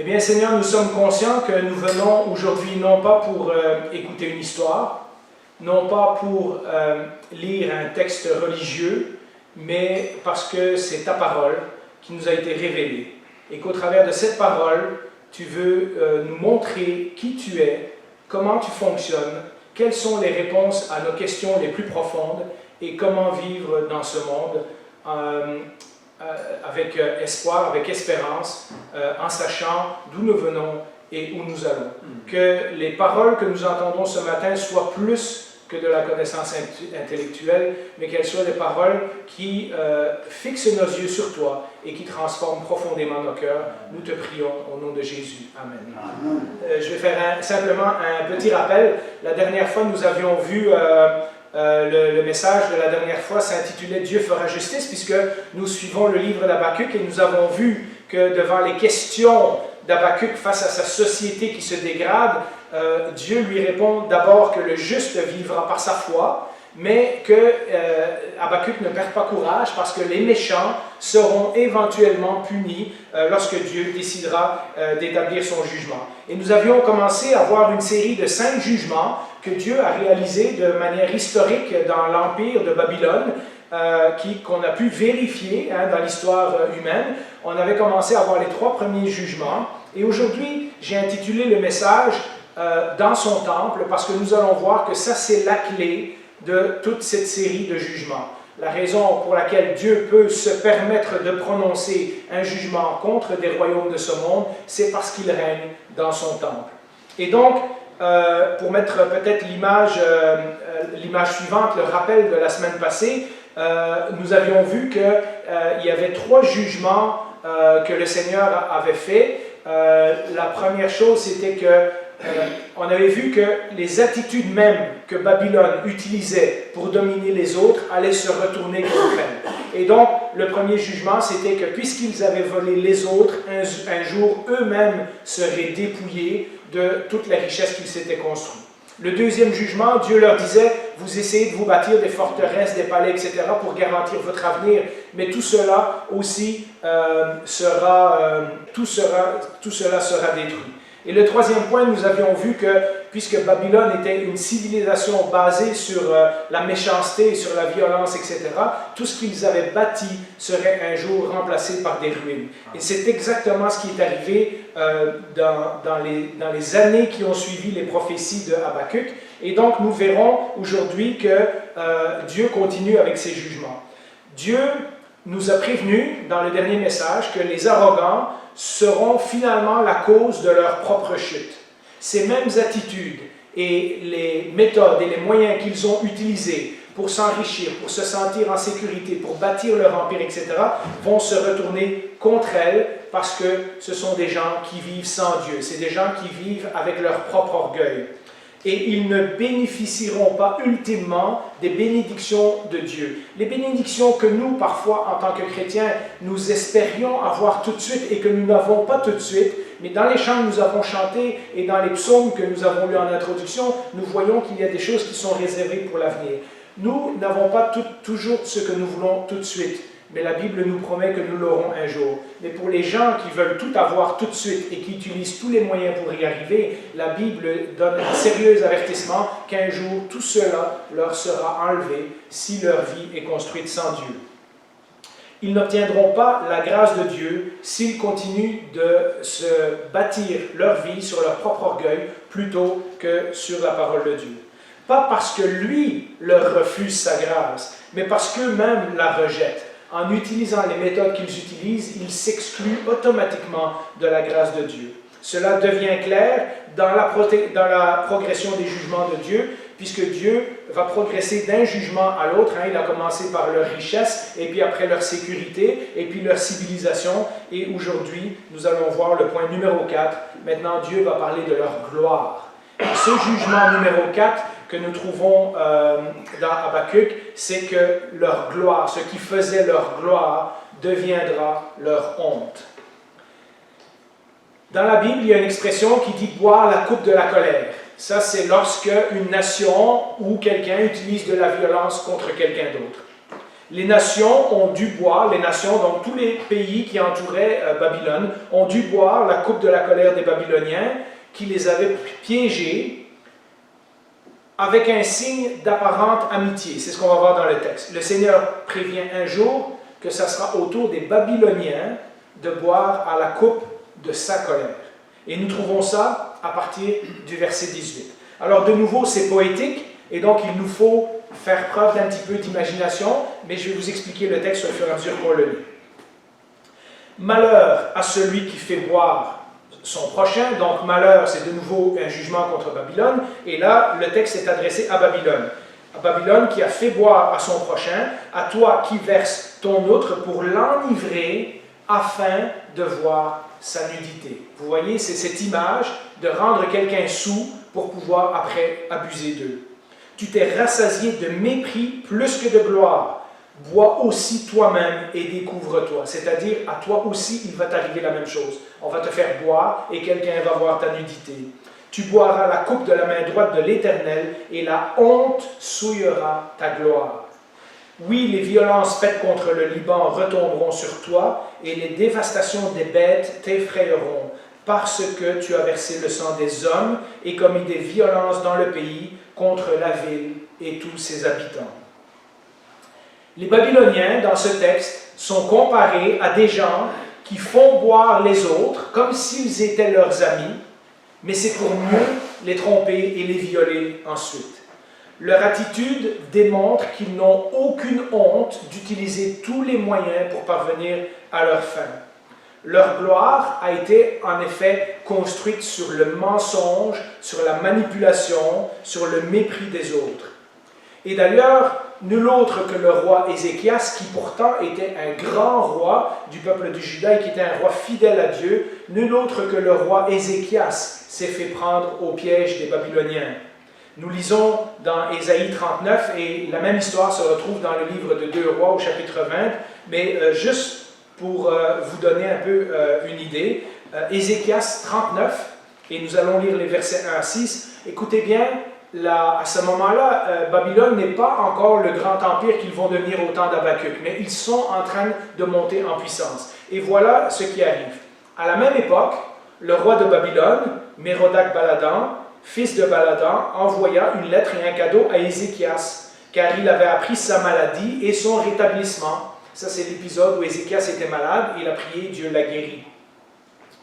Eh bien, Seigneur, nous sommes conscients que nous venons aujourd'hui non pas pour écouter une histoire, non pas pour lire un texte religieux, mais parce que c'est ta parole qui nous a été révélée. Et qu'au travers de cette parole, tu veux nous montrer qui tu es, comment tu fonctionnes, quelles sont les réponses à nos questions les plus profondes et comment vivre dans ce monde avec espoir, avec espérance, en sachant d'où nous venons et où nous allons. Que les paroles que nous entendons ce matin soient plus que de la connaissance intellectuelle, mais qu'elles soient des paroles qui fixent nos yeux sur toi et qui transforment profondément nos cœurs. Nous te prions au nom de Jésus. Amen. Je vais faire simplement un petit rappel. La dernière fois, nous avions vu le message de la dernière fois s'intitulait « Dieu fera justice » puisque nous suivons le livre d'Habakkuk et nous avons vu que devant les questions d'Habakkuk face à sa société qui se dégrade, Dieu lui répond d'abord que le juste vivra par sa foi, mais que Habakkuk ne perd pas courage parce que les méchants seront éventuellement punis lorsque Dieu décidera d'établir son jugement. Et nous avions commencé à voir une série de 5 jugements que Dieu a réalisés de manière historique dans l'Empire de Babylone, qu'on a pu vérifier dans l'histoire humaine. On avait commencé à voir les 3 premiers jugements, et aujourd'hui j'ai intitulé le message dans son temple, parce que nous allons voir que ça c'est la clé de toute cette série de jugements. La raison pour laquelle Dieu peut se permettre de prononcer un jugement contre des royaumes de ce monde, c'est parce qu'il règne dans son temple. Et donc, pour mettre peut-être l'image suivante, le rappel de la semaine passée, nous avions vu qu'il y avait 3 jugements que le Seigneur avait fait. La première chose, c'était que on avait vu que les attitudes mêmes que Babylone utilisait pour dominer les autres allaient se retourner contre elle. Et donc, le premier jugement, c'était que puisqu'ils avaient volé les autres, un jour, eux-mêmes seraient dépouillés de toute la richesse qu'ils s'étaient construite. Le deuxième jugement, Dieu leur disait, vous essayez de vous bâtir des forteresses, des palais, etc. pour garantir votre avenir, mais tout cela aussi sera détruit. Et le troisième point, nous avions vu que, puisque Babylone était une civilisation basée sur la méchanceté, sur la violence, etc., tout ce qu'ils avaient bâti serait un jour remplacé par des ruines. Et c'est exactement ce qui est arrivé dans les années qui ont suivi les prophéties de Habakkuk. Et donc, nous verrons aujourd'hui que Dieu continue avec ses jugements. Dieu nous a prévenus dans le dernier message que les arrogants seront finalement la cause de leur propre chute. Ces mêmes attitudes et les méthodes et les moyens qu'ils ont utilisés pour s'enrichir, pour se sentir en sécurité, pour bâtir leur empire, etc., vont se retourner contre elles parce que ce sont des gens qui vivent sans Dieu. C'est des gens qui vivent avec leur propre orgueil. Et ils ne bénéficieront pas ultimement des bénédictions de Dieu. Les bénédictions que nous, parfois, en tant que chrétiens, nous espérions avoir tout de suite et que nous n'avons pas tout de suite, mais dans les chants que nous avons chantés et dans les psaumes que nous avons lus en introduction, nous voyons qu'il y a des choses qui sont réservées pour l'avenir. Nous n'avons pas toujours ce que nous voulons tout de suite, mais la Bible nous promet que nous l'aurons un jour. Mais pour les gens qui veulent tout avoir tout de suite et qui utilisent tous les moyens pour y arriver, la Bible donne un sérieux avertissement qu'un jour tout cela leur sera enlevé si leur vie est construite sans Dieu. Ils n'obtiendront pas la grâce de Dieu s'ils continuent de se bâtir leur vie sur leur propre orgueil plutôt que sur la parole de Dieu. Pas parce que lui leur refuse sa grâce, mais parce qu'eux-mêmes la rejettent. En utilisant les méthodes qu'ils utilisent, ils s'excluent automatiquement de la grâce de Dieu. Cela devient clair dans la progression des jugements de Dieu, puisque Dieu va progresser d'un jugement à l'autre. Il a commencé par leur richesse, et puis après leur sécurité, et puis leur civilisation. Et aujourd'hui, nous allons voir le point numéro 4. Maintenant, Dieu va parler de leur gloire. Ce jugement numéro 4 que nous trouvons dans Habakkuk, c'est que leur gloire, ce qui faisait leur gloire, deviendra leur honte. Dans la Bible, il y a une expression qui dit « boire la coupe de la colère ». Ça, c'est lorsque une nation ou quelqu'un utilise de la violence contre quelqu'un d'autre. Les nations ont dû boire, les nations, donc tous les pays qui entouraient Babylone, ont dû boire la coupe de la colère des Babyloniens qui les avait piégés avec un signe d'apparente amitié. C'est ce qu'on va voir dans le texte. Le Seigneur prévient un jour que ça sera au tour des Babyloniens de boire à la coupe de sa colère. Et nous trouvons ça à partir du verset 18. Alors de nouveau, c'est poétique, et donc il nous faut faire preuve d'un petit peu d'imagination, mais je vais vous expliquer le texte au fur et à mesure qu'on le lit. Malheur à celui qui fait boire son prochain, donc malheur, c'est de nouveau un jugement contre Babylone, et là, le texte est adressé à Babylone. À Babylone qui a fait boire à son prochain, à toi qui verses ton outre pour l'enivrer afin de voir sa nudité. Vous voyez, c'est cette image de rendre quelqu'un soûl pour pouvoir après abuser d'eux. Tu t'es rassasié de mépris plus que de gloire. Bois aussi toi-même et découvre-toi. C'est-à-dire, à toi aussi, il va t'arriver la même chose. On va te faire boire et quelqu'un va voir ta nudité. Tu boiras la coupe de la main droite de l'Éternel et la honte souillera ta gloire. Oui, les violences faites contre le Liban retomberont sur toi et les dévastations des bêtes t'effrayeront parce que tu as versé le sang des hommes et commis des violences dans le pays contre la ville et tous ses habitants. Les Babyloniens, dans ce texte, sont comparés à des gens qui font boire les autres comme s'ils étaient leurs amis, mais c'est pour mieux les tromper et les violer ensuite. Leur attitude démontre qu'ils n'ont aucune honte d'utiliser tous les moyens pour parvenir à leur fin. Leur gloire a été en effet construite sur le mensonge, sur la manipulation, sur le mépris des autres. Et d'ailleurs, nul autre que le roi Ézéchias, qui pourtant était un grand roi du peuple de Juda et qui était un roi fidèle à Dieu, nul autre que le roi Ézéchias s'est fait prendre au piège des Babyloniens. Nous lisons dans Ésaïe 39, et la même histoire se retrouve dans le livre de 2 Rois au chapitre 20, mais juste pour vous donner un peu une idée, Ézéchias 39, et nous allons lire les versets 1 à 6, écoutez bien, là, à ce moment-là, Babylone n'est pas encore le grand empire qu'ils vont devenir au temps d'Habacuc, mais ils sont en train de monter en puissance. Et voilà ce qui arrive. À la même époque, le roi de Babylone, Mérodach-Baladan, fils de Baladan, envoya une lettre et un cadeau à Ézéchias, car il avait appris sa maladie et son rétablissement. Ça, c'est l'épisode où Ézéchias était malade, il a prié, Dieu l'a guéri.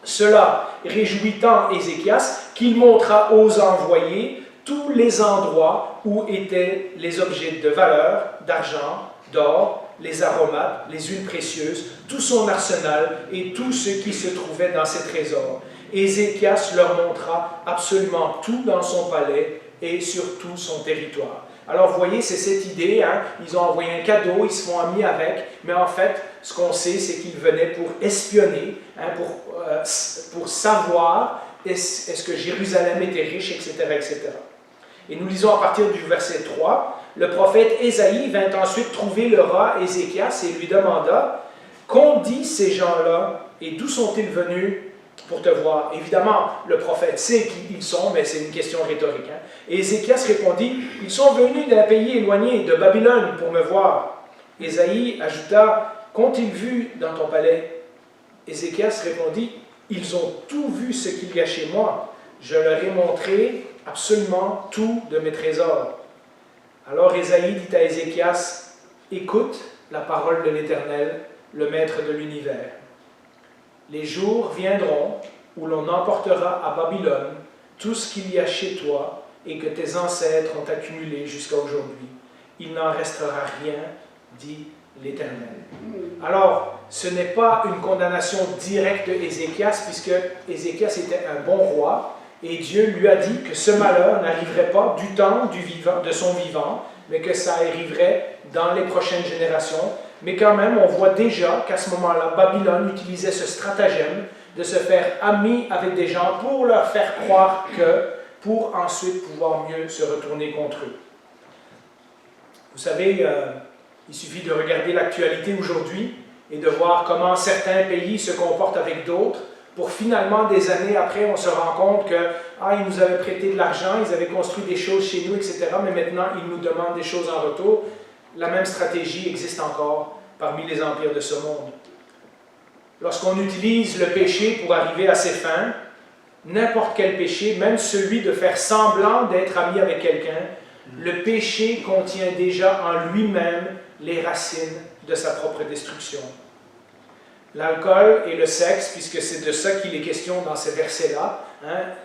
Cela réjouit tant Ézéchias qu'il montra aux envoyés tous les endroits où étaient les objets de valeur, d'argent, d'or, les aromates, les huiles précieuses, tout son arsenal et tout ce qui se trouvait dans ses trésors. Ézéchias leur montra absolument tout dans son palais et sur tout son territoire. Alors vous voyez, c'est cette idée, hein, ils ont envoyé un cadeau, ils se sont amis avec, mais en fait, ce qu'on sait, c'est qu'ils venaient pour espionner, hein, pour savoir est-ce que Jérusalem était riche, etc., etc. Et nous lisons à partir du verset 3, le prophète Ésaïe vint ensuite trouver le roi Ézéchias et lui demanda « Qu'ont dit ces gens-là et d'où sont-ils venus pour te voir ?» Évidemment, le prophète sait qui ils sont, mais c'est une question rhétorique. Hein? Et Ézéchias répondit « Ils sont venus d'un pays éloigné, de Babylone, pour me voir. » Ésaïe ajouta « Qu'ont-ils vu dans ton palais ?» Ézéchias répondit « Ils ont tout vu ce qu'il y a chez moi. Je leur ai montré absolument tout de mes trésors. » Alors Ésaïe dit à Ézéchias, « Écoute la parole de l'Éternel, le Maître de l'univers. Les jours viendront où l'on emportera à Babylone tout ce qu'il y a chez toi et que tes ancêtres ont accumulé jusqu'à aujourd'hui. Il n'en restera rien, dit l'Éternel. » Alors, ce n'est pas une condamnation directe d'Ézéchias, puisque Ézéchias était un bon roi, et Dieu lui a dit que ce malheur n'arriverait pas du temps de son vivant, mais que ça arriverait dans les prochaines générations. Mais quand même, on voit déjà qu'à ce moment-là, Babylone utilisait ce stratagème de se faire ami avec des gens pour leur faire croire que, pour ensuite pouvoir mieux se retourner contre eux. Vous savez, il suffit de regarder l'actualité aujourd'hui et de voir comment certains pays se comportent avec d'autres, pour finalement, des années après, on se rend compte que ils nous avaient prêté de l'argent, ils avaient construit des choses chez nous, etc., mais maintenant, ils nous demandent des choses en retour. la même stratégie existe encore parmi les empires de ce monde. Lorsqu'on utilise le péché pour arriver à ses fins, n'importe quel péché, même celui de faire semblant d'être ami avec quelqu'un, le péché contient déjà en lui-même les racines de sa propre destruction. L'alcool et le sexe, puisque c'est de ça qu'il est question dans ces versets-là,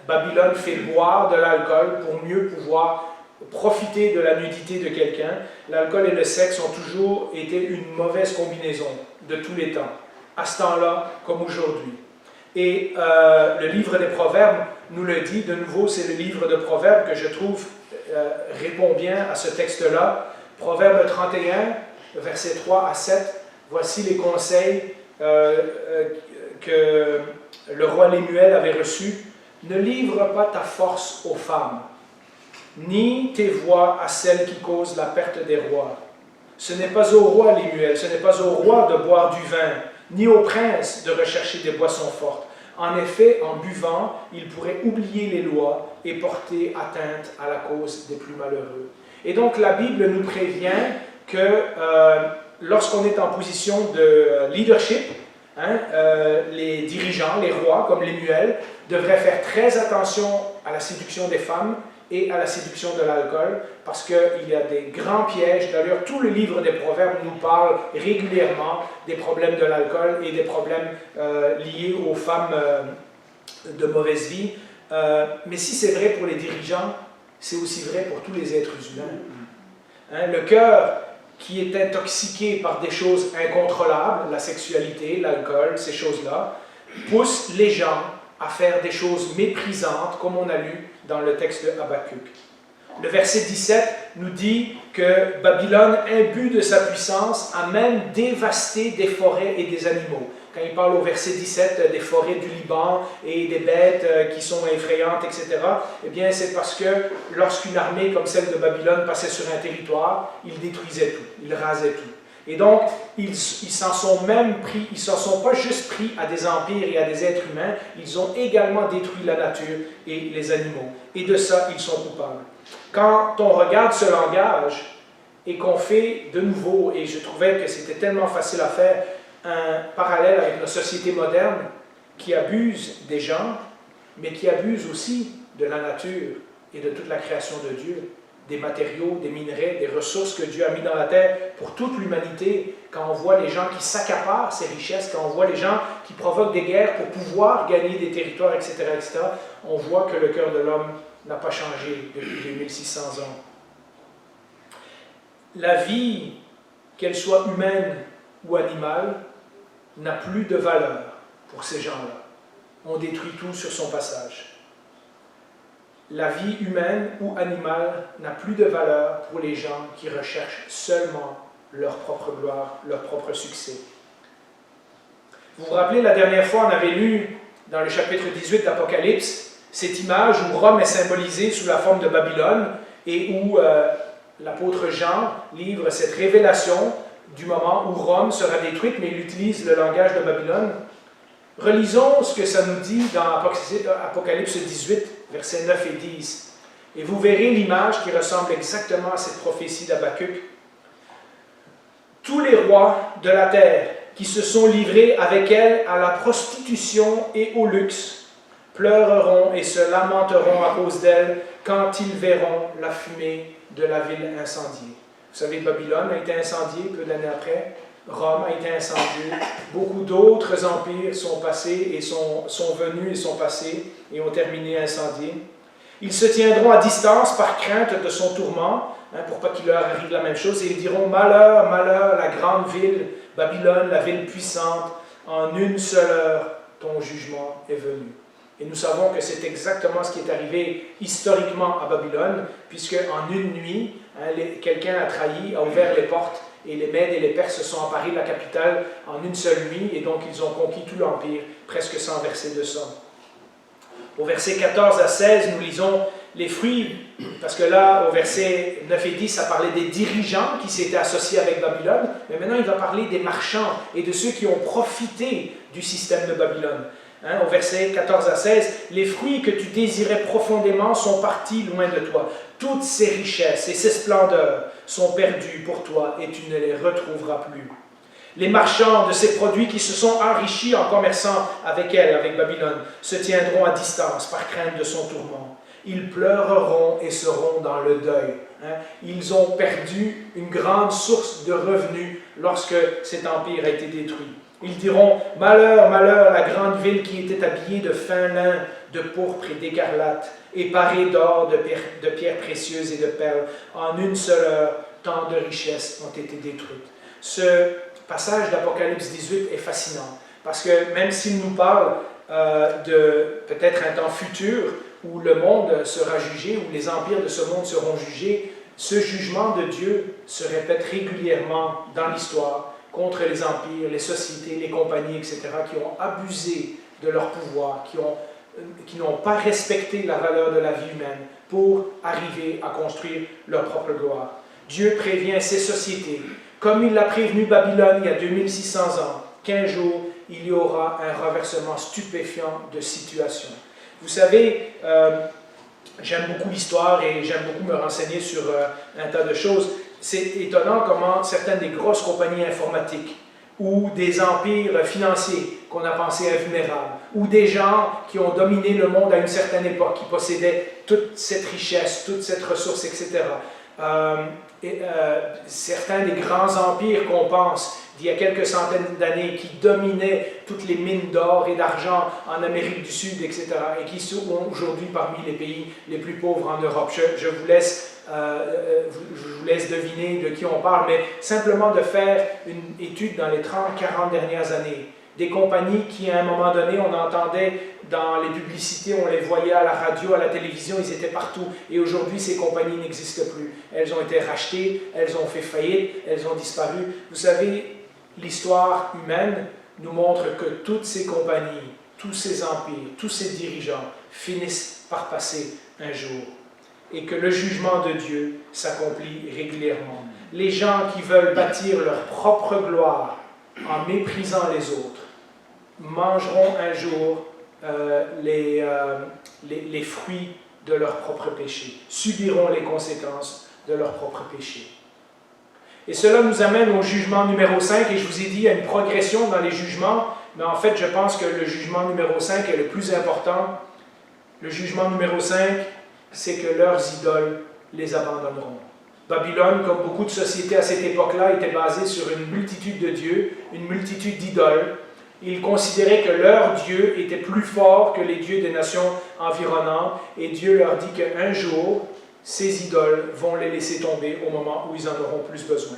Babylone fait boire de l'alcool pour mieux pouvoir profiter de la nudité de quelqu'un. L'alcool et le sexe ont toujours été une mauvaise combinaison de tous les temps, à ce temps-là comme aujourd'hui. Et le livre des Proverbes nous le dit, de nouveau, c'est le livre de Proverbes que je trouve répond bien à ce texte-là. Proverbe 31, versets 3 à 7, voici les conseils que le roi Lémuel avait reçus. Ne livre pas ta force aux femmes, ni tes voix à celles qui causent la perte des rois. Ce n'est pas au roi Lémuel, ce n'est pas au roi de boire du vin, ni au prince de rechercher des boissons fortes. En effet, en buvant, il pourrait oublier les lois et porter atteinte à la cause des plus malheureux. Et donc la Bible nous prévient que lorsqu'on est en position de leadership, les dirigeants, les rois comme Lémuel, devraient faire très attention à la séduction des femmes et à la séduction de l'alcool, parce qu'il y a des grands pièges. D'ailleurs, tout le livre des Proverbes nous parle régulièrement des problèmes de l'alcool et des problèmes liés aux femmes de mauvaise vie. Mais si c'est vrai pour les dirigeants, c'est aussi vrai pour tous les êtres humains. Le cœur qui est intoxiqué par des choses incontrôlables, la sexualité, l'alcool, ces choses-là, pousse les gens à faire des choses méprisantes, comme on a lu dans le texte de Habakkuk. Le verset 17 nous dit que Babylone, imbue de sa puissance, a même dévasté des forêts et des animaux. Quand il parle au verset 17 des forêts du Liban et des bêtes qui sont effrayantes, etc., eh bien c'est parce que lorsqu'une armée comme celle de Babylone passait sur un territoire, il détruisait tout, il rasait tout. Et donc, ils s'en sont même pris, ils ne s'en sont pas juste pris à des empires et à des êtres humains, ils ont également détruit la nature et les animaux. Et de ça, ils sont coupables. Quand on regarde ce langage et qu'on fait de nouveau, et je trouvais que c'était tellement facile à faire, un parallèle avec nos sociétés modernes qui abusent des gens, mais qui abusent aussi de la nature et de toute la création de Dieu, des matériaux, des minerais, des ressources que Dieu a mis dans la terre pour toute l'humanité. Quand on voit les gens qui s'accaparent ces richesses, quand on voit les gens qui provoquent des guerres pour pouvoir gagner des territoires, etc., on voit que le cœur de l'homme n'a pas changé depuis 2600 ans. La vie, qu'elle soit humaine ou animale, n'a plus de valeur pour ces gens-là. On détruit tout sur son passage. La vie humaine ou animale n'a plus de valeur pour les gens qui recherchent seulement leur propre gloire, leur propre succès. Vous vous rappelez, la dernière fois, on avait lu dans le chapitre 18 d'Apocalypse cette image où Rome est symbolisée sous la forme de Babylone et où l'apôtre Jean livre cette révélation du moment où Rome sera détruite, mais il utilise le langage de Babylone. Relisons ce que ça nous dit dans Apocalypse 18, versets 9 et 10. Et vous verrez l'image qui ressemble exactement à cette prophétie d'Habakkuk. Tous les rois de la terre qui se sont livrés avec elle à la prostitution et au luxe pleureront et se lamenteront à cause d'elle quand ils verront la fumée de la ville incendiée. Vous savez, Babylone a été incendiée peu d'années après. Rome a été incendiée. Beaucoup d'autres empires sont passés et sont venus et sont passés et ont terminé incendiés. Ils se tiendront à distance par crainte de son tourment, pour pas qu'il leur arrive la même chose, et ils diront « Malheur, malheur, la grande ville, Babylone, la ville puissante, en une seule heure, ton jugement est venu. » Et nous savons que c'est exactement ce qui est arrivé historiquement à Babylone, puisque en une nuit, quelqu'un a trahi, a ouvert les portes, et les Mèdes et les Perses se sont emparés de la capitale en une seule nuit, et donc ils ont conquis tout l'Empire, presque sans verser de sang. Au verset 14 à 16, nous lisons les fruits, parce que là, au verset 9 et 10, ça parlait des dirigeants qui s'étaient associés avec Babylone, mais maintenant il va parler des marchands et de ceux qui ont profité du système de Babylone. Au verset 14 à 16, « Les fruits que tu désirais profondément sont partis loin de toi. Toutes ces richesses et ces splendeurs sont perdues pour toi et tu ne les retrouveras plus. Les marchands de ces produits qui se sont enrichis en commerçant avec elle, avec Babylone, se tiendront à distance par crainte de son tourment. Ils pleureront et seront dans le deuil. » Ils ont perdu une grande source de revenus lorsque cet empire a été détruit. Ils diront, « Malheur, malheur, la grande ville qui était habillée de fin lin, de pourpre et d'écarlate, et parée d'or, de pierres précieuses et de perles. En une seule heure, tant de richesses ont été détruites. » Ce passage d'Apocalypse 18 est fascinant, parce que même s'il nous parle de peut-être un temps futur où le monde sera jugé, où les empires de ce monde seront jugés, ce jugement de Dieu se répète régulièrement dans l'histoire contre les empires, les sociétés, les compagnies, etc., qui ont abusé de leur pouvoir, qui n'ont pas respecté la valeur de la vie humaine pour arriver à construire leur propre gloire. Dieu prévient ces sociétés, comme il l'a prévenu Babylone il y a 2600 ans, qu'un jour, il y aura un renversement stupéfiant de situation. Vous savez, j'aime beaucoup l'histoire et j'aime beaucoup me renseigner sur un tas de choses. C'est étonnant comment certaines des grosses compagnies informatiques ou des empires financiers qu'on a pensés invulnérables, ou des gens qui ont dominé le monde à une certaine époque, qui possédaient toute cette richesse, toute cette ressource, etc. Certains des grands empires qu'on pense d'il y a quelques centaines d'années, qui dominaient toutes les mines d'or et d'argent en Amérique du Sud, etc., et qui sont aujourd'hui parmi les pays les plus pauvres en Europe. Je vous laisse deviner de qui on parle, mais simplement de faire une étude dans les 30-40 dernières années. Des compagnies qui, à un moment donné, on entendait dans les publicités, on les voyait à la radio, à la télévision, ils étaient partout. Et aujourd'hui, ces compagnies n'existent plus. Elles ont été rachetées, elles ont fait faillite, elles ont disparu. Vous savez, l'histoire humaine nous montre que toutes ces compagnies, tous ces empires, tous ces dirigeants finissent par passer un jour. Et que le jugement de Dieu s'accomplit régulièrement. Les gens qui veulent bâtir leur propre gloire en méprisant les autres mangeront un jour les fruits de leur propre péché, subiront les conséquences de leur propre péché. Et cela nous amène au jugement numéro 5, et je vous ai dit, il y a une progression dans les jugements, mais en fait, je pense que le jugement numéro 5 est le plus important. Le jugement numéro 5, c'est que leurs idoles les abandonneront. Babylone, comme beaucoup de sociétés à cette époque-là, était basée sur une multitude de dieux, une multitude d'idoles. Ils considéraient que leur Dieu était plus fort que les dieux des nations environnantes, et Dieu leur dit qu'un jour, ces idoles vont les laisser tomber au moment où ils en auront plus besoin.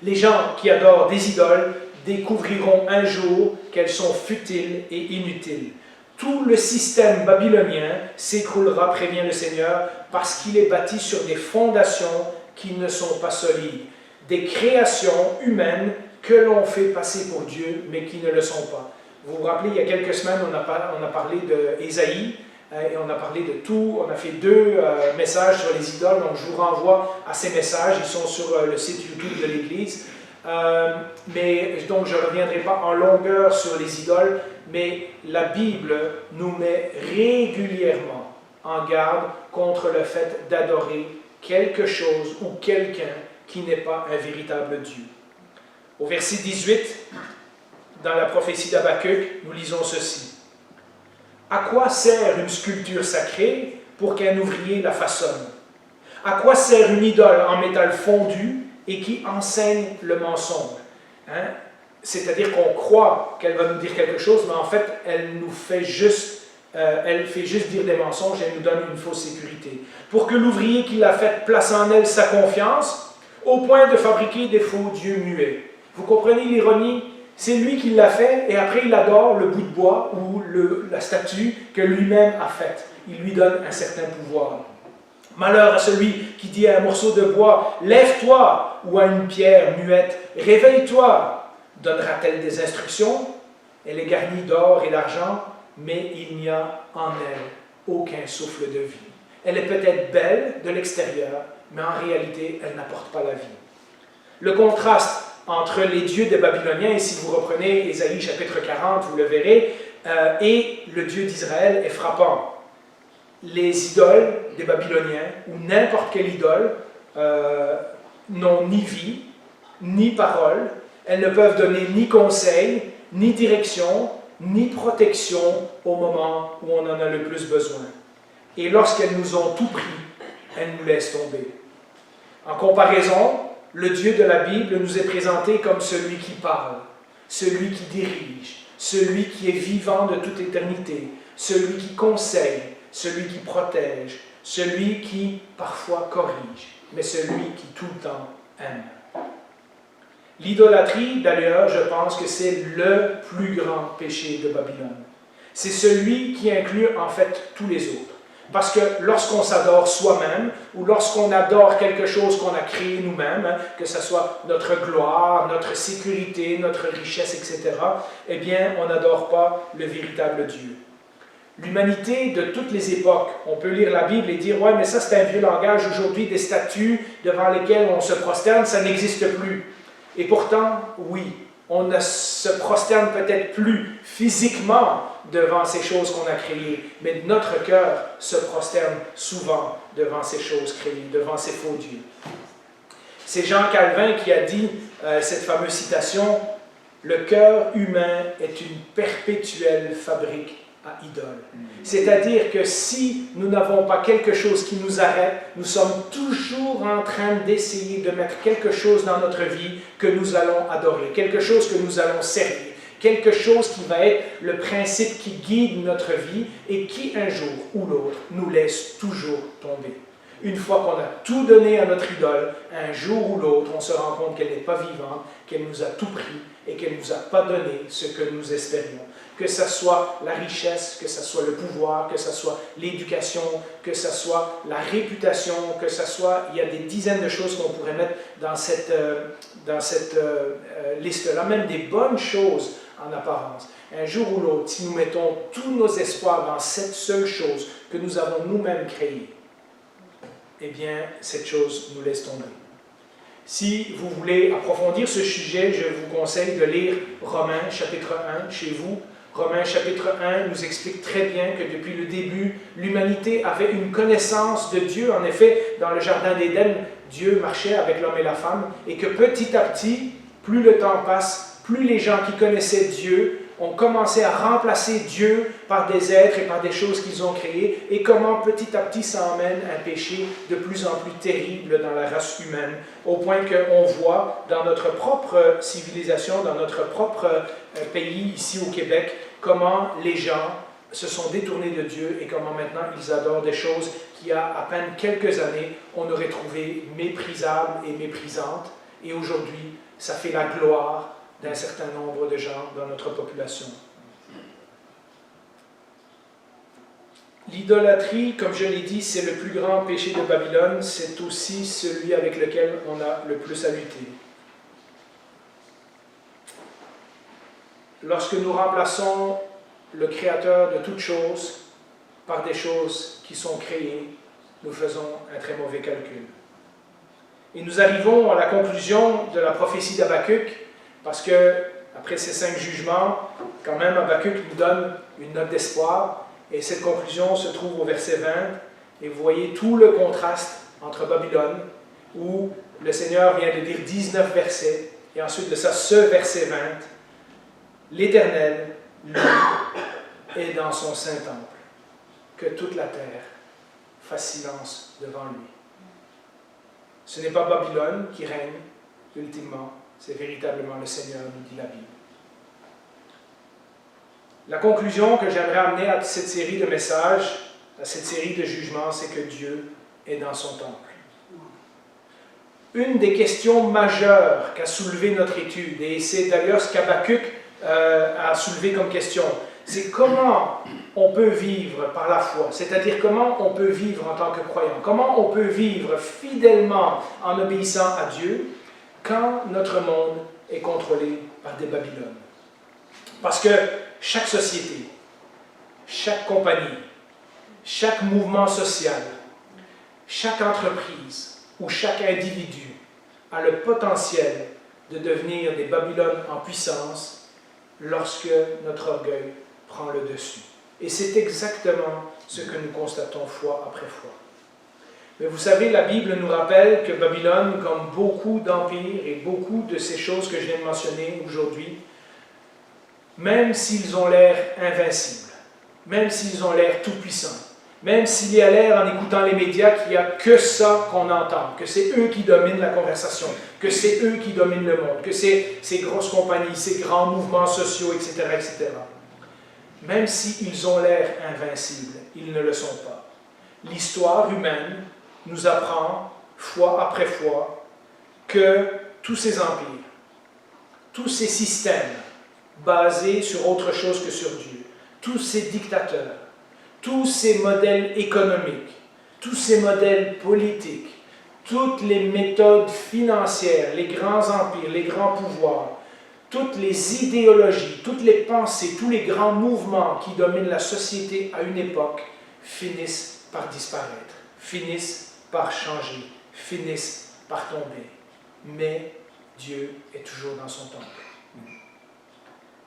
Les gens qui adorent des idoles découvriront un jour qu'elles sont futiles et inutiles. Tout le système babylonien s'écroulera, prévient le Seigneur, parce qu'il est bâti sur des fondations qui ne sont pas solides, des créations humaines que l'on fait passer pour Dieu, mais qui ne le sont pas. Vous vous rappelez, il y a quelques semaines, on a parlé d'Ésaïe, et on a parlé de tout, on a fait 2 messages sur les idoles, donc je vous renvoie à ces messages, ils sont sur le site YouTube de l'Église. Mais donc je ne reviendrai pas en longueur sur les idoles, mais la Bible nous met régulièrement en garde contre le fait d'adorer quelque chose ou quelqu'un qui n'est pas un véritable Dieu. Au verset 18, dans la prophétie d'Habakkuk, nous lisons ceci. « À quoi sert une sculpture sacrée pour qu'un ouvrier la façonne? À quoi sert une idole en métal fondu et qui enseigne le mensonge? » C'est-à-dire qu'on croit qu'elle va nous dire quelque chose, mais en fait, elle fait juste dire des mensonges, elle nous donne une fausse sécurité. Pour que l'ouvrier qui l'a faite place en elle sa confiance, au point de fabriquer des faux dieux muets. Vous comprenez l'ironie? C'est lui qui l'a fait, et après il adore le bout de bois ou la statue que lui-même a faite. Il lui donne un certain pouvoir. Malheur à celui qui dit à un morceau de bois, « Lève-toi » ou à une pierre muette, « Réveille-toi » Donnera-t-elle des instructions? Elle est garnie d'or et d'argent, mais il n'y a en elle aucun souffle de vie. Elle est peut-être belle de l'extérieur, mais en réalité, elle n'apporte pas la vie. Le contraste entre les dieux des Babyloniens, et si vous reprenez Ésaïe chapitre 40, vous le verrez, Et le Dieu d'Israël est frappant. Les idoles des Babyloniens, ou n'importe quelle idole, n'ont ni vie, ni parole. Elles ne peuvent donner ni conseil, ni direction, ni protection au moment où on en a le plus besoin. Et lorsqu'elles nous ont tout pris, elles nous laissent tomber. En comparaison, le Dieu de la Bible nous est présenté comme celui qui parle, celui qui dirige, celui qui est vivant de toute éternité, celui qui conseille, celui qui protège, celui qui parfois corrige, mais celui qui tout le temps aime. L'idolâtrie, d'ailleurs, je pense que c'est le plus grand péché de Babylone. C'est celui qui inclut en fait tous les autres. Parce que lorsqu'on s'adore soi-même, ou lorsqu'on adore quelque chose qu'on a créé nous-mêmes, que ce soit notre gloire, notre sécurité, notre richesse, etc., eh bien, on n'adore pas le véritable Dieu. L'humanité de toutes les époques, on peut lire la Bible et dire « Ouais, mais ça c'est un vieux langage, aujourd'hui des statues devant lesquelles on se prosterne, ça n'existe plus. » Et pourtant, oui, on ne se prosterne peut-être plus physiquement devant ces choses qu'on a créées, mais notre cœur se prosterne souvent devant ces choses créées, devant ces faux dieux. C'est Jean Calvin qui a dit cette fameuse citation « Le cœur humain est une perpétuelle fabrique à idoles. » C'est-à-dire que si nous n'avons pas quelque chose qui nous arrête, nous sommes toujours en train d'essayer de mettre quelque chose dans notre vie que nous allons adorer, quelque chose que nous allons servir, quelque chose qui va être le principe qui guide notre vie et qui un jour ou l'autre nous laisse toujours tomber. Une fois qu'on a tout donné à notre idole, un jour ou l'autre, on se rend compte qu'elle n'est pas vivante, qu'elle nous a tout pris et qu'elle ne nous a pas donné ce que nous espérions. Que ce soit la richesse, que ce soit le pouvoir, que ce soit l'éducation, que ce soit la réputation, que ce soit, il y a des dizaines de choses qu'on pourrait mettre dans cette liste-là, même des bonnes choses en apparence. Un jour ou l'autre, si nous mettons tous nos espoirs dans cette seule chose que nous avons nous-mêmes créée, eh bien, cette chose nous laisse tomber. Si vous voulez approfondir ce sujet, je vous conseille de lire Romains chapitre 1 chez vous. Romains chapitre 1 nous explique très bien que depuis le début, l'humanité avait une connaissance de Dieu. En effet, dans le jardin d'Éden, Dieu marchait avec l'homme et la femme, et que petit à petit, plus le temps passe, plus les gens qui connaissaient Dieu ont commencé à remplacer Dieu par des êtres et par des choses qu'ils ont créées, et comment petit à petit ça emmène un péché de plus en plus terrible dans la race humaine, au point qu'on voit dans notre propre civilisation, dans notre propre pays, ici au Québec, comment les gens se sont détournés de Dieu et comment maintenant ils adorent des choses qui, à peine quelques années, on aurait trouvé méprisables et méprisantes, et aujourd'hui, ça fait la gloire d'un certain nombre de gens dans notre population. L'idolâtrie, comme je l'ai dit, c'est le plus grand péché de Babylone, c'est aussi celui avec lequel on a le plus à lutter. Lorsque nous remplaçons le Créateur de toutes choses par des choses qui sont créées, nous faisons un très mauvais calcul. Et nous arrivons à la conclusion de la prophétie d'Habakkuk, parce que, après ces 5 jugements, quand même, Habakkuk nous donne une note d'espoir. Et cette conclusion se trouve au verset 20. Et vous voyez tout le contraste entre Babylone, où le Seigneur vient de dire 19 versets, et ensuite de ça, ce verset 20. L'Éternel, lui, est dans son saint temple. Que toute la terre fasse silence devant lui. Ce n'est pas Babylone qui règne, ultimement. C'est véritablement le Seigneur, nous dit la Bible. La conclusion que j'aimerais amener à cette série de messages, à cette série de jugements, c'est que Dieu est dans son temple. Une des questions majeures qu'a soulevé notre étude, et c'est d'ailleurs ce qu'Habakkuk a soulevé comme question, c'est comment on peut vivre par la foi, c'est-à-dire comment on peut vivre en tant que croyant, comment on peut vivre fidèlement en obéissant à Dieu, quand notre monde est contrôlé par des Babylones. Parce que chaque société, chaque compagnie, chaque mouvement social, chaque entreprise ou chaque individu a le potentiel de devenir des Babylones en puissance lorsque notre orgueil prend le dessus. Et c'est exactement ce que nous constatons fois après fois. Mais vous savez, la Bible nous rappelle que Babylone, comme beaucoup d'empires et beaucoup de ces choses que je viens de mentionner aujourd'hui, même s'ils ont l'air invincibles, même s'ils ont l'air tout-puissants, même s'il y a l'air, en écoutant les médias, qu'il n'y a que ça qu'on entend, que c'est eux qui dominent la conversation, que c'est eux qui dominent le monde, que c'est ces grosses compagnies, ces grands mouvements sociaux, etc., etc. Même s'ils ont l'air invincibles, ils ne le sont pas. L'histoire humaine nous apprend, fois après fois, que tous ces empires, tous ces systèmes basés sur autre chose que sur Dieu, tous ces dictateurs, tous ces modèles économiques, tous ces modèles politiques, toutes les méthodes financières, les grands empires, les grands pouvoirs, toutes les idéologies, toutes les pensées, tous les grands mouvements qui dominent la société à une époque finissent par disparaître, finissent par changer, finissent par tomber. Mais Dieu est toujours dans son temple.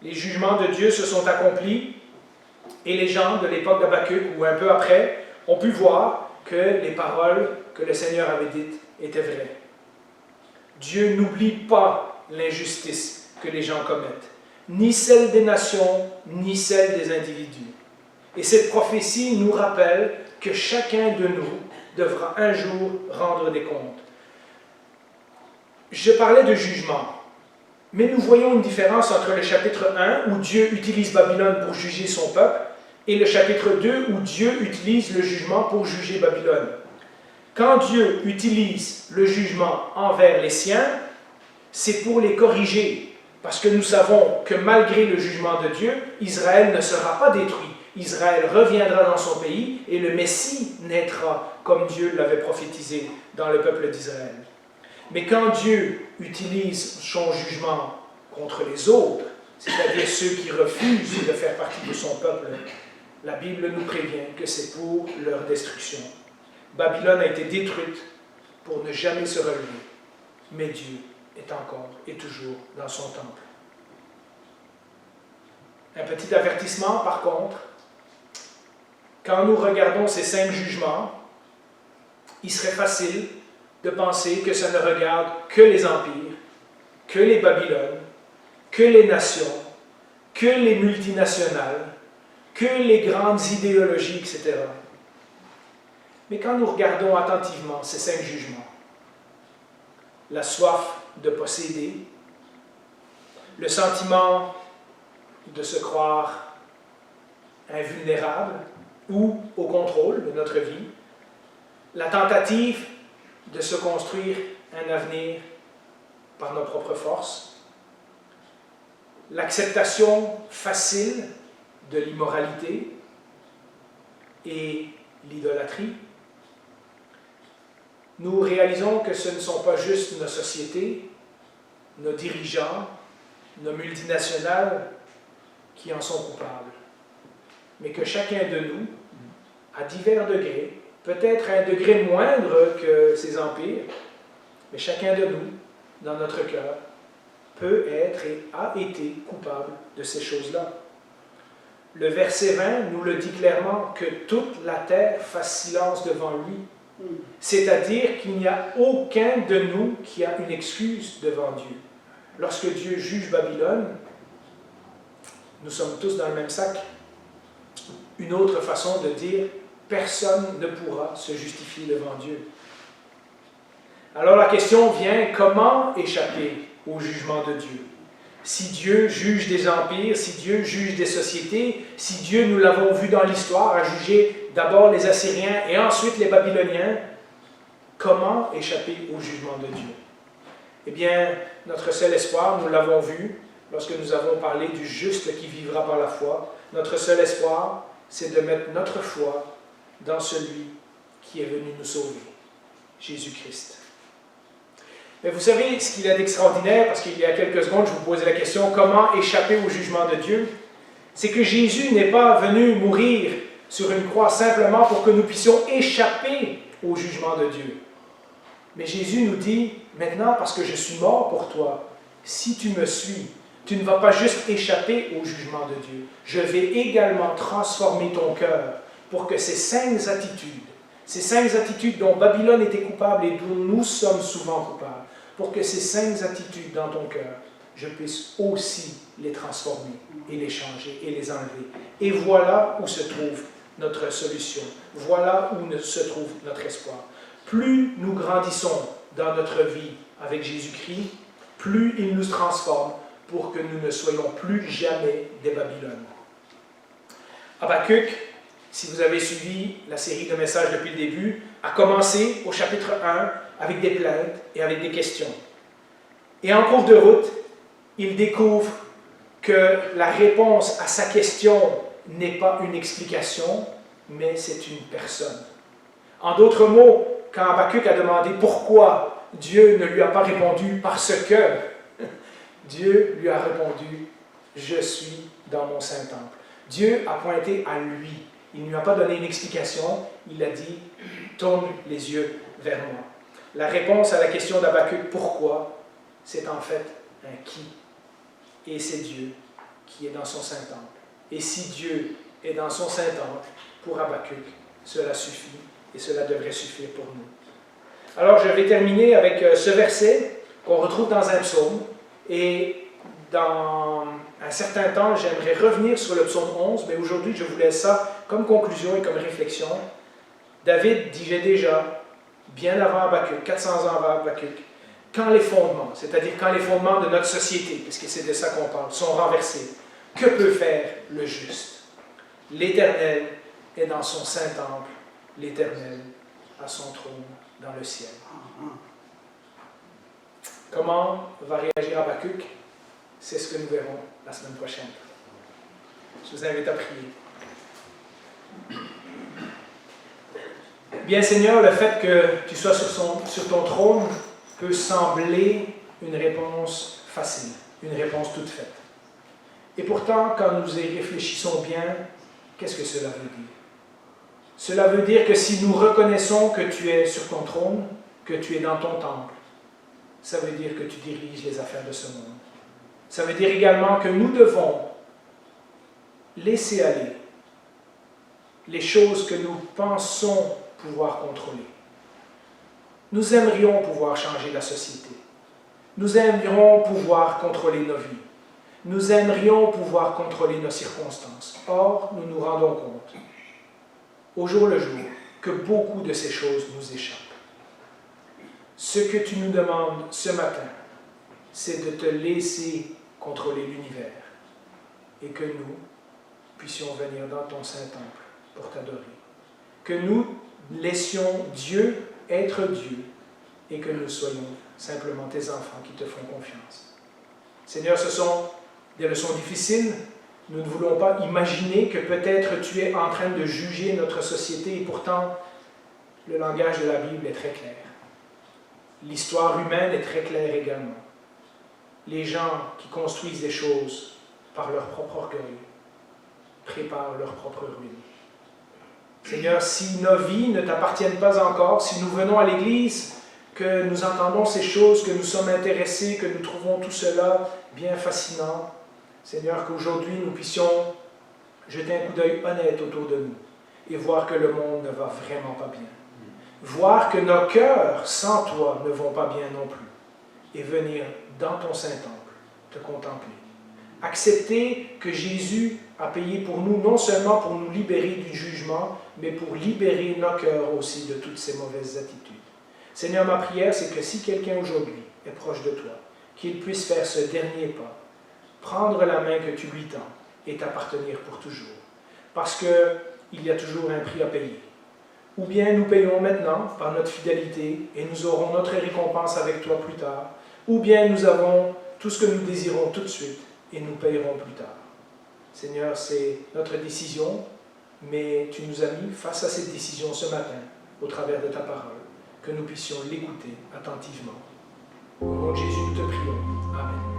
Les jugements de Dieu se sont accomplis et les gens de l'époque d'Habakkuk, ou un peu après, ont pu voir que les paroles que le Seigneur avait dites étaient vraies. Dieu n'oublie pas l'injustice que les gens commettent, ni celle des nations, ni celle des individus. Et cette prophétie nous rappelle que chacun de nous devra un jour rendre des comptes. Je parlais de jugement, mais nous voyons une différence entre le chapitre 1, où Dieu utilise Babylone pour juger son peuple, et le chapitre 2, où Dieu utilise le jugement pour juger Babylone. Quand Dieu utilise le jugement envers les siens, c'est pour les corriger, parce que nous savons que malgré le jugement de Dieu, Israël ne sera pas détruit. Israël reviendra dans son pays et le Messie naîtra comme Dieu l'avait prophétisé dans le peuple d'Israël. Mais quand Dieu utilise son jugement contre les autres, c'est-à-dire ceux qui refusent de faire partie de son peuple, la Bible nous prévient que c'est pour leur destruction. Babylone a été détruite pour ne jamais se relever, mais Dieu est encore et toujours dans son temple. Un petit avertissement par contre, quand nous regardons ces 5 jugements, il serait facile de penser que ça ne regarde que les empires, que les Babylones, que les nations, que les multinationales, que les grandes idéologies, etc. Mais quand nous regardons attentivement ces 5 jugements, la soif de posséder, le sentiment de se croire invulnérable ou au contrôle de notre vie, la tentative de se construire un avenir par nos propres forces, l'acceptation facile de l'immoralité et l'idolâtrie, nous réalisons que ce ne sont pas juste nos sociétés, nos dirigeants, nos multinationales qui en sont coupables, mais que chacun de nous, à divers degrés, peut-être à un degré moindre que ces empires, mais chacun de nous, dans notre cœur, peut être et a été coupable de ces choses-là. Le verset 20 nous le dit clairement, que toute la terre fasse silence devant lui. C'est-à-dire qu'il n'y a aucun de nous qui a une excuse devant Dieu. Lorsque Dieu juge Babylone, nous sommes tous dans le même sac. Une autre façon de dire, personne ne pourra se justifier devant Dieu. Alors la question vient, comment échapper au jugement de Dieu? Si Dieu juge des empires, si Dieu juge des sociétés, si Dieu, nous l'avons vu dans l'histoire, a jugé d'abord les Assyriens et ensuite les Babyloniens, comment échapper au jugement de Dieu? Eh bien, notre seul espoir, nous l'avons vu lorsque nous avons parlé du juste qui vivra par la foi. Notre seul espoir, c'est de mettre notre foi dans celui qui est venu nous sauver, Jésus-Christ. Mais vous savez ce qu'il y a d'extraordinaire, parce qu'il y a quelques secondes, je vous posais la question, comment échapper au jugement de Dieu? C'est que Jésus n'est pas venu mourir sur une croix simplement pour que nous puissions échapper au jugement de Dieu. Mais Jésus nous dit, maintenant, parce que je suis mort pour toi, si tu me suis, Tu ne vas pas juste échapper au jugement de Dieu. Je vais également transformer ton cœur pour que ces 5 attitudes dont Babylone était coupable et dont nous sommes souvent coupables, pour que ces 5 attitudes dans ton cœur, je puisse aussi les transformer et les changer et les enlever. Et voilà où se trouve notre solution. Voilà où se trouve notre espoir. Plus nous grandissons dans notre vie avec Jésus-Christ, plus il nous transforme pour que nous ne soyons plus jamais des Babylones. Habakkuk, si vous avez suivi la série de messages depuis le début, a commencé au chapitre 1 avec des plaintes et avec des questions. Et en cours de route, il découvre que la réponse à sa question n'est pas une explication, mais c'est une personne. En d'autres mots, quand Habakkuk a demandé pourquoi Dieu ne lui a pas répondu parce que, Dieu lui a répondu « Je suis dans mon Saint-Temple ». Dieu a pointé à lui. Il ne lui a pas donné une explication, il a dit « Tourne les yeux vers moi ». La réponse à la question d'Habakkuk « Pourquoi ?» c'est en fait un « qui ». Et c'est Dieu qui est dans son Saint-Temple. Et si Dieu est dans son Saint-Temple, pour Habakkuk, cela suffit et cela devrait suffire pour nous. Alors je vais terminer avec ce verset qu'on retrouve dans un psaume. Et dans un certain temps, j'aimerais revenir sur le psaume 11, mais aujourd'hui je vous laisse ça comme conclusion et comme réflexion. David disait déjà, bien avant Habakkuk, 400 ans avant Habakkuk, quand les fondements, c'est-à-dire quand les fondements de notre société, parce que c'est de ça qu'on parle, sont renversés, que peut faire le juste? L'Éternel est dans son Saint-Temple, l'Éternel a son trône dans le ciel. Comment va réagir Habakkuk? C'est ce que nous verrons la semaine prochaine. Je vous invite à prier. Bien Seigneur, le fait que tu sois sur ton trône peut sembler une réponse facile, une réponse toute faite. Et pourtant, quand nous y réfléchissons bien, qu'est-ce que cela veut dire? Cela veut dire que si nous reconnaissons que tu es sur ton trône, que tu es dans ton temple, ça veut dire que tu diriges les affaires de ce monde. Ça veut dire également que nous devons laisser aller les choses que nous pensons pouvoir contrôler. Nous aimerions pouvoir changer la société. Nous aimerions pouvoir contrôler nos vies. Nous aimerions pouvoir contrôler nos circonstances. Or, nous nous rendons compte, au jour le jour, que beaucoup de ces choses nous échappent. Ce que tu nous demandes ce matin, c'est de te laisser contrôler l'univers et que nous puissions venir dans ton Saint-Temple pour t'adorer. Que nous laissions Dieu être Dieu et que nous soyons simplement tes enfants qui te font confiance. Seigneur, ce sont des leçons difficiles. Nous ne voulons pas imaginer que peut-être tu es en train de juger notre société et pourtant le langage de la Bible est très clair. L'histoire humaine est très claire également. Les gens qui construisent des choses par leur propre orgueil préparent leur propre ruine. Seigneur, si nos vies ne t'appartiennent pas encore, si nous venons à l'Église, que nous entendons ces choses, que nous sommes intéressés, que nous trouvons tout cela bien fascinant, Seigneur, qu'aujourd'hui nous puissions jeter un coup d'œil honnête autour de nous et voir que le monde ne va vraiment pas bien. Voir que nos cœurs, sans toi, ne vont pas bien non plus. Et venir dans ton Saint-Temple, te contempler. Accepter que Jésus a payé pour nous, non seulement pour nous libérer du jugement, mais pour libérer nos cœurs aussi de toutes ces mauvaises attitudes. Seigneur, ma prière, c'est que si quelqu'un aujourd'hui est proche de toi, qu'il puisse faire ce dernier pas, prendre la main que tu lui tends et t'appartenir pour toujours. Parce qu'il y a toujours un prix à payer. Ou bien nous payons maintenant par notre fidélité et nous aurons notre récompense avec toi plus tard. Ou bien nous avons tout ce que nous désirons tout de suite et nous payerons plus tard. Seigneur, c'est notre décision, mais tu nous as mis face à cette décision ce matin, au travers de ta parole, que nous puissions l'écouter attentivement. Au nom de Jésus, nous te prions. Amen.